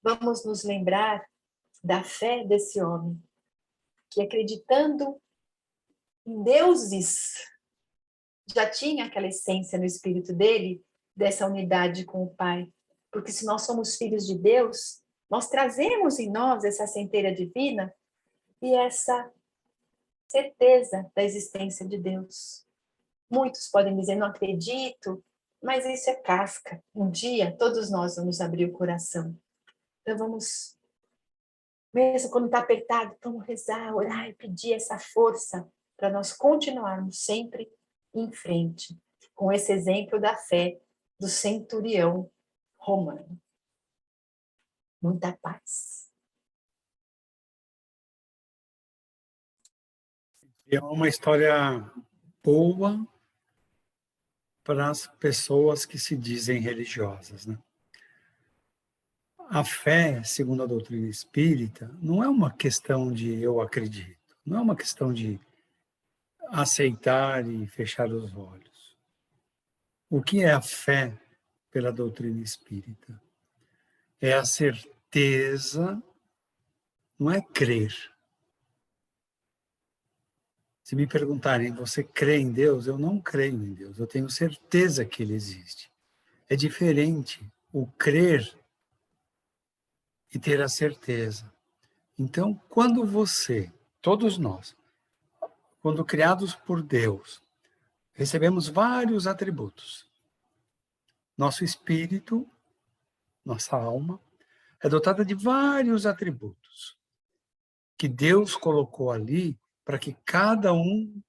vamos nos lembrar da fé desse homem, que acreditando em deuses, já tinha aquela essência no espírito dele, dessa unidade com o Pai. Porque se nós somos filhos de Deus, nós trazemos em nós essa centelha divina e essa certeza da existência de Deus. Muitos podem dizer, não acredito, mas isso é casca. Um dia, todos nós vamos abrir o coração. Então, vamos, mesmo quando está apertado, vamos rezar, orar e pedir essa força para nós continuarmos sempre em frente, com esse exemplo da fé do centurião romano. Muita paz. É uma história boa para as pessoas que se dizem religiosas, né? A fé, segundo a doutrina espírita, não é uma questão de eu acredito, não é uma questão de aceitar e fechar os olhos. O que é a fé pela doutrina espírita? É a certeza, não é crer. Se me perguntarem, você crê em Deus? Eu não creio em Deus, eu tenho certeza que Ele existe. É diferente o crer e ter a certeza. Então, quando você, todos nós, quando criados por Deus, recebemos vários atributos. Nosso espírito, nossa alma, é dotada de vários atributos que Deus colocou ali para que cada um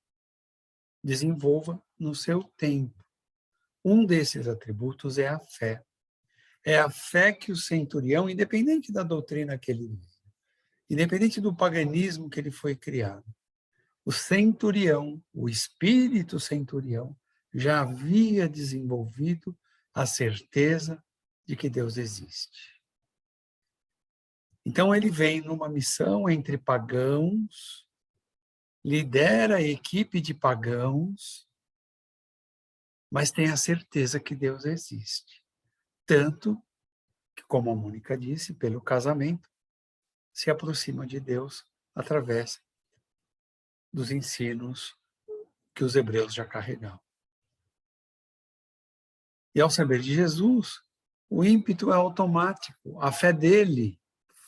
desenvolva no seu tempo. Um desses atributos é a fé. É a fé que o centurião, independente da doutrina que ele vive, independente do paganismo que ele foi criado, o centurião, o espírito centurião, já havia desenvolvido a certeza de que Deus existe. Então ele vem numa missão entre pagãos, lidera a equipe de pagãos, mas tem a certeza que Deus existe. Tanto que, como a Mônica disse, pelo casamento, se aproxima de Deus através dos ensinos que os hebreus já carregavam. E ao saber de Jesus, o ímpeto é automático. A fé dele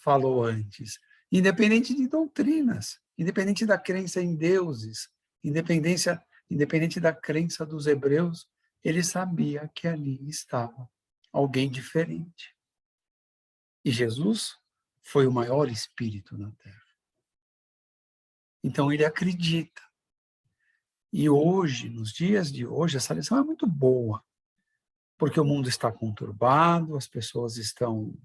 falou antes, independente de doutrinas, independente da crença em deuses, independente da crença dos hebreus, ele sabia que ali estava alguém diferente. E Jesus foi o maior espírito na Terra. Então ele acredita. E hoje, nos dias de hoje, essa lição é muito boa, porque o mundo está conturbado, as pessoas estão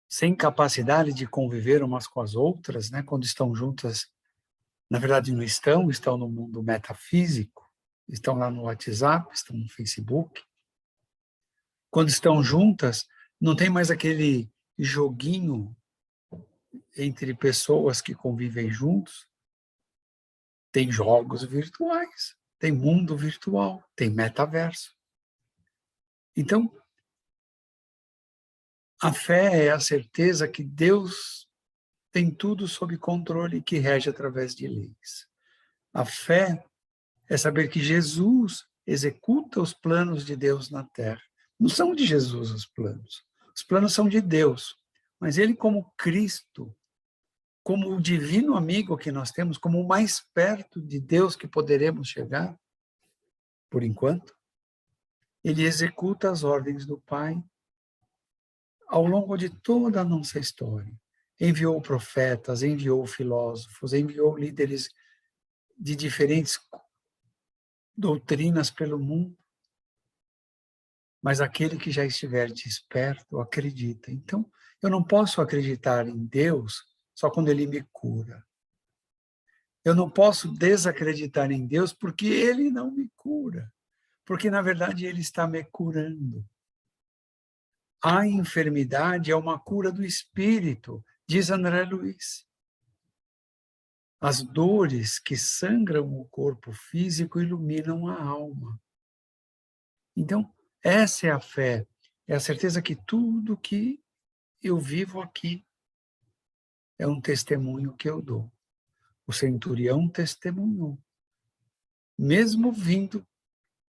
sem capacidade de conviver umas com as outras, né? Quando estão juntas, na verdade não estão no mundo metafísico, estão lá no WhatsApp, estão no Facebook. Quando estão juntas, não tem mais aquele joguinho entre pessoas que convivem juntos. Tem jogos virtuais, tem mundo virtual, tem metaverso. Então, a fé é a certeza que Deus tem tudo sob controle e que rege através de leis. A fé é saber que Jesus executa os planos de Deus na Terra. Não são de Jesus os planos são de Deus. Mas ele, como Cristo, como o divino amigo que nós temos, como o mais perto de Deus que poderemos chegar, por enquanto, ele executa as ordens do Pai ao longo de toda a nossa história. Enviou profetas, enviou filósofos, enviou líderes de diferentes doutrinas pelo mundo, mas aquele que já estiver desperto acredita. Então, eu não posso acreditar em Deus só quando ele me cura. Eu não posso desacreditar em Deus porque ele não me cura, porque na verdade ele está me curando. A enfermidade é uma cura do espírito, diz André Luiz. As dores que sangram o corpo físico iluminam a alma. Então, essa é a fé, é a certeza que tudo que eu vivo aqui é um testemunho que eu dou. O centurião testemunhou. Mesmo vindo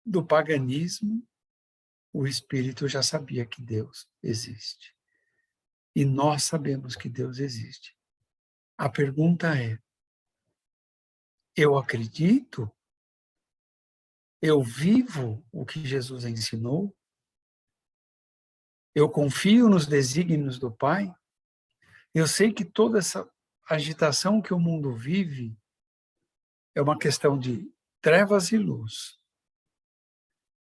do paganismo, o Espírito já sabia que Deus existe. E nós sabemos que Deus existe. A pergunta é, eu acredito? Eu vivo o que Jesus ensinou? Eu confio nos desígnios do Pai? Eu sei que toda essa agitação que o mundo vive é uma questão de trevas e luz.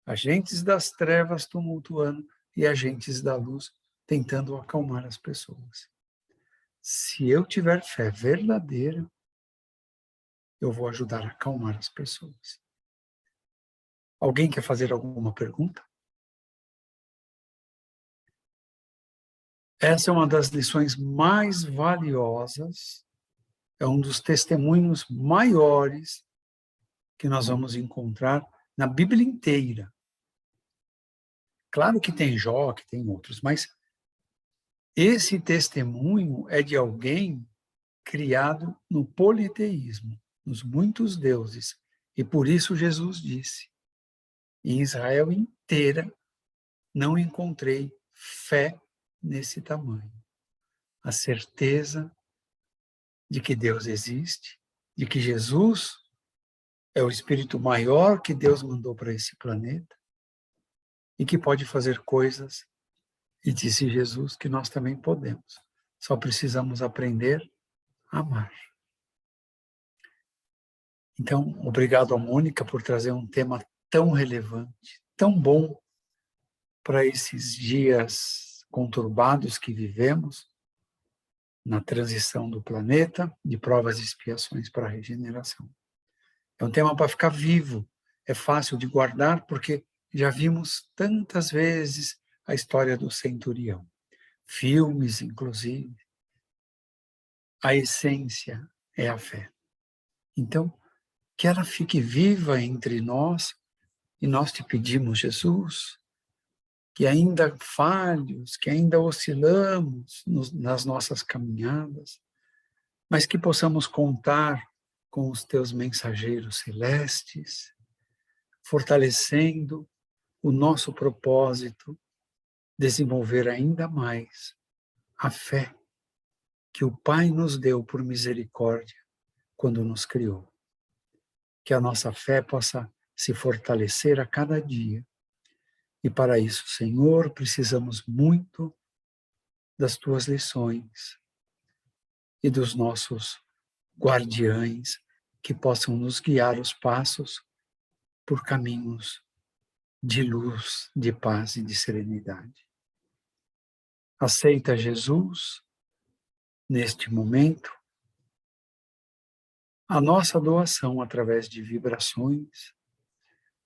Agentes das trevas tumultuando e agentes da luz tentando acalmar as pessoas. Se eu tiver fé verdadeira, eu vou ajudar a acalmar as pessoas. Alguém quer fazer alguma pergunta? Essa é uma das lições mais valiosas, é um dos testemunhos maiores que nós vamos encontrar na Bíblia inteira. Claro que tem Jó, que tem outros, mas esse testemunho é de alguém criado no politeísmo, nos muitos deuses. E por isso Jesus disse, em Israel inteira não encontrei fé nesse tamanho. A certeza de que Deus existe, de que Jesus é o Espírito maior que Deus mandou para esse planeta e que pode fazer coisas, e disse Jesus que nós também podemos. Só precisamos aprender a amar. Então, obrigado a Mônica por trazer um tema tão relevante, tão bom para esses dias conturbados que vivemos, na transição do planeta, de provas e expiações para a regeneração. É um tema para ficar vivo, é fácil de guardar, porque já vimos tantas vezes a história do centurião. Filmes, inclusive. A essência é a fé. Então, que ela fique viva entre nós, e nós te pedimos, Jesus, que ainda falhos, que ainda oscilamos nas nossas caminhadas, mas que possamos contar com os teus mensageiros celestes, fortalecendo o nosso propósito, desenvolver ainda mais a fé que o Pai nos deu por misericórdia quando nos criou. Que a nossa fé possa se fortalecer a cada dia. E para isso, Senhor, precisamos muito das tuas lições e dos nossos guardiães que possam nos guiar os passos por caminhos de luz, de paz e de serenidade. Aceita, Jesus, neste momento, a nossa doação através de vibrações,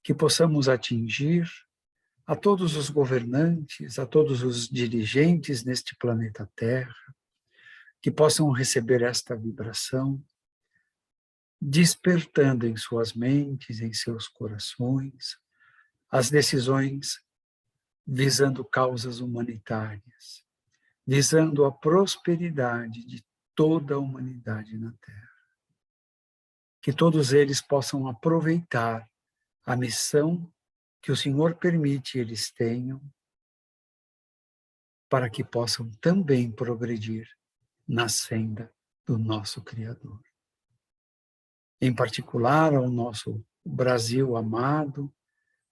que possamos atingir a todos os governantes, a todos os dirigentes neste planeta Terra, que possam receber esta vibração, despertando em suas mentes, em seus corações, as decisões visando causas humanitárias, visando a prosperidade de toda a humanidade na Terra. Que todos eles possam aproveitar a missão que o Senhor permite eles tenham, para que possam também progredir na senda do nosso Criador. Em particular, ao nosso Brasil amado,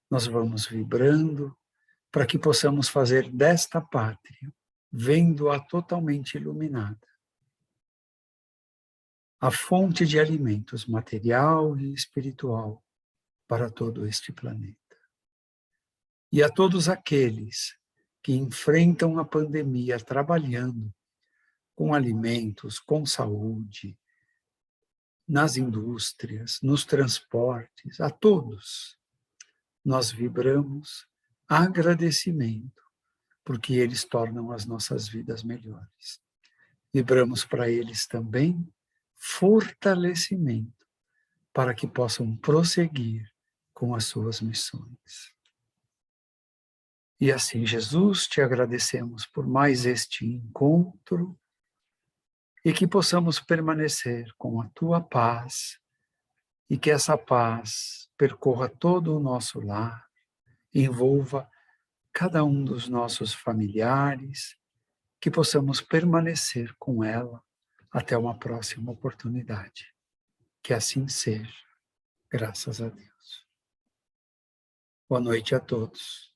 nós vamos vibrando para que possamos fazer desta pátria, vendo-a totalmente iluminada, a fonte de alimentos material e espiritual para todo este planeta. E a todos aqueles que enfrentam a pandemia trabalhando com alimentos, com saúde, nas indústrias, nos transportes, a todos, nós vibramos agradecimento, porque eles tornam as nossas vidas melhores. Vibramos para eles também fortalecimento, para que possam prosseguir com as suas missões. E assim, Jesus, te agradecemos por mais este encontro e que possamos permanecer com a tua paz e que essa paz percorra todo o nosso lar, envolva cada um dos nossos familiares, que possamos permanecer com ela até uma próxima oportunidade. Que assim seja, graças a Deus. Boa noite a todos.